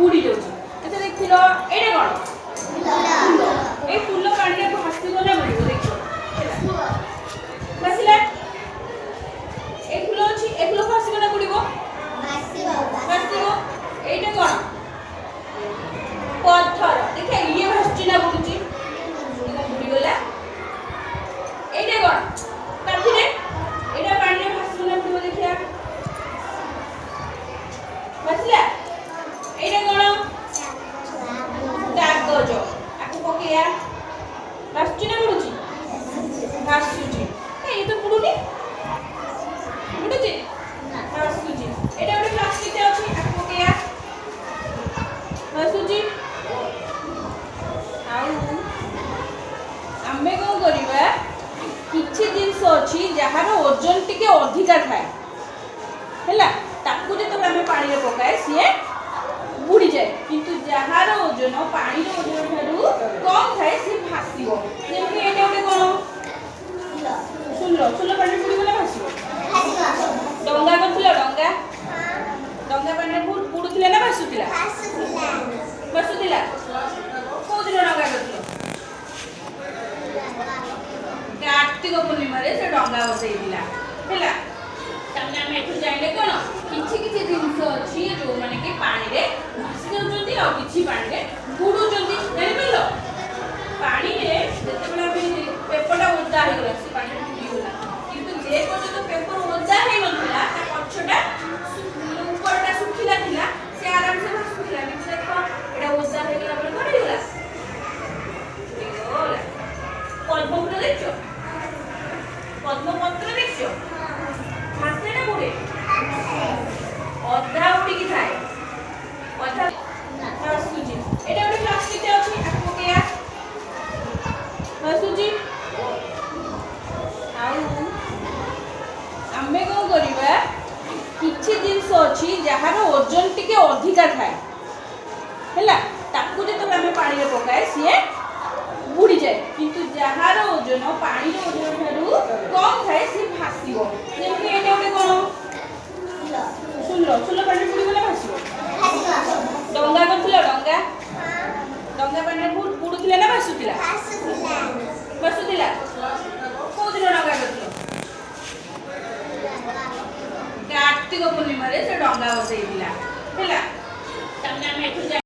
ବୁଡ଼ି ଯାଉଛି। ଆଚ୍ଛା ଦେଖିଲ ଏଇଟା କ'ଣ? ଫୁଲ। ଏଇ ଫୁଲ ପାଣିରେ ଭାସିବ ନା ବୁଡ଼ିବ ଦେଖିବ ହେଲା ଭାସିଲା। এই ফুল ଅଛି এই ফুল ଭାସିବ ନା ବୁଡ଼ିବ? ଭାସିବ। এইଟା କ'ଣ? ପଥର। ଦେଖ ଇଏ ଭାସୁଛି ନା ବୁଡ଼ୁଛି? ବୁଡ଼ିଗଲା। এইটা କ'ଣ? କାଠିରେ। ଏଇଟା ପାଣିରେ ଭାସିବ ନା ବୁଡ଼ିବ ଦେଖିଆ? ଭାସିଲା। এইটা କ'ଣ? କାଗଜ। ଆକୁ ପକେଇବା। ଭାସୁଛି ନା ବୁଡ଼ୁଛି? ଭାସୁଛି। ଇଏ ତ ବୁଡ଼ୁନି। ବୁଡ଼ୁଛି? ଭାସୁଛି। ଏଇଟା ଗୋଟେ ପ୍ଲାଷ୍ଟିକଟେ ଅଛି ଆକୁ ପକେଇବା। ଭାସୁଛି। ଆଉ ଆମେ କ'ଣ କରିବା? କିଛି ଜିନିଷ ଅଛି ଯାହାର ଓଜନ ଟିକେ ଅଧିକା ଥାଏ ହେଲା ତାକୁ ଯେତେବେଳେ ଆମେ ପାଣିରେ ପକାଏ ସିଏ ବୁଡ଼ିଯାଏ କିନ୍ତୁ ଯାହାର ଓଜନ ପାଣିର ଓଜନ ଠାରୁ କମ୍ ଥାଏ ସିଏ ଭାସିବ। ଯେମିତି ଏଇଟା ଗୋଟେ କ'ଣ? ଶୁଲ। ଶୁଲ ପାଣିରେ ବୁଡ଼ିବ ନା ଭାସିବ? ଡଙ୍ଗା କରିଥିଲ? ଡଙ୍ଗା ଡଙ୍ଗା ପାଣିରେ ବୁଡ଼ୁଥିଲା ନା ଭାସୁଥିଲା? ଭାସୁଥିଲା। କୋଉଦିନ ଡଙ୍ଗା କରିଥିଲ? କାର୍ତ୍ତିକ ପୂର୍ଣ୍ଣିମାରେ ସେ ଡଙ୍ଗା ବସେଇଥିଲା ହେଲା। ତାମାନେ ଆମେ ଏଠୁ ଜାଣିଲେ କ'ଣ? କିଛି କିଛି ଜିନିଷ ଅଛି ଯୋଉମାନେ କି ପାଣିରେ ଭାସି ଯାଉଛନ୍ତି ଆଉ କିଛି ପାଣିରେ ବୁଡ଼ୁଛନ୍ତି। ଜାଣିପାରିଲ? ପାଣିରେ ଯେତେବେଳେ ଆମେ ପେପରଟା ଓଦା ହେଇଗଲା ସେ ପାଣିରେ ବୁଡ଼ିଗଲା କିନ୍ତୁ ଯେ ପର୍ଯ୍ୟନ୍ତ ପେପର ଓଦା ହେଇନଥିଲା ତା ପଛଟା ଉପରଟା ଶୁଖିଲା ଥିଲା ସେ ଆରାମସେ ଭାସୁଥିଲା। କିନ୍ତୁ ଦେଖ ଏଇଟା ଓଦା ହେଇଗଲା ପରେ କ'ଣ ହେଇଗଲା? ପଦ୍ମଫୁଲ ଦେଖିଛ? ପଦ୍ମପତ୍ର ଦେଖିଛ? ଭାସେ ନା ବୁଡ଼େ? ଅଧା ଉଡ଼ିକି ଥାଏ ଅଧା ଭାସୁଛି। ଏଇଟା ଗୋଟେ ପ୍ଲାଷ୍ଟିକଟେ ଅଛି ଆକୁ ପକେଇବା। ଭାସୁଛି। ଆଉ ଆମେ କ'ଣ କରିବା? କିଛି ଜିନିଷ ଅଛି ଯାହାର ଓଜନ ଟିକେ ଅଧିକା ଥାଏ ହେଲା ତାକୁ ଯେତେବେଳେ ଆମେ ପାଣିରେ ପକାଏ ସିଏ ବୁଡ଼ିଯାଏ କିନ୍ତୁ ଯାହାର ଓଜନ ପାଣିର ଓଜନ ଠାରୁ କମ୍ ଥାଏ ସିଏ ଭାସିବ। ଯେମିତି ଏଇଟା ଗୋଟେ କ'ଣ? ଶୁଲ। ଶୁଲ ପାଣିରେ ବୁଡ଼ିବ ନା ଭାସିବ? ଡଙ୍ଗା କରିଥିଲ? ଡଙ୍ଗା ଡଙ୍ଗା ପାଣିରେ ବୁଡ଼ୁଥିଲା ନା ଭାସୁଥିଲା? ଭାସୁଥିଲା। କୋଉଦିନ ଡଙ୍ଗା କରିଥିଲ? କାର୍ତ୍ତିକ ପୂର୍ଣ୍ଣିମାରେ ସେ ଡଙ୍ଗା ବସେଇଥିଲା ହେଲା। ତାମାନେ ଆମେ ଏଠୁ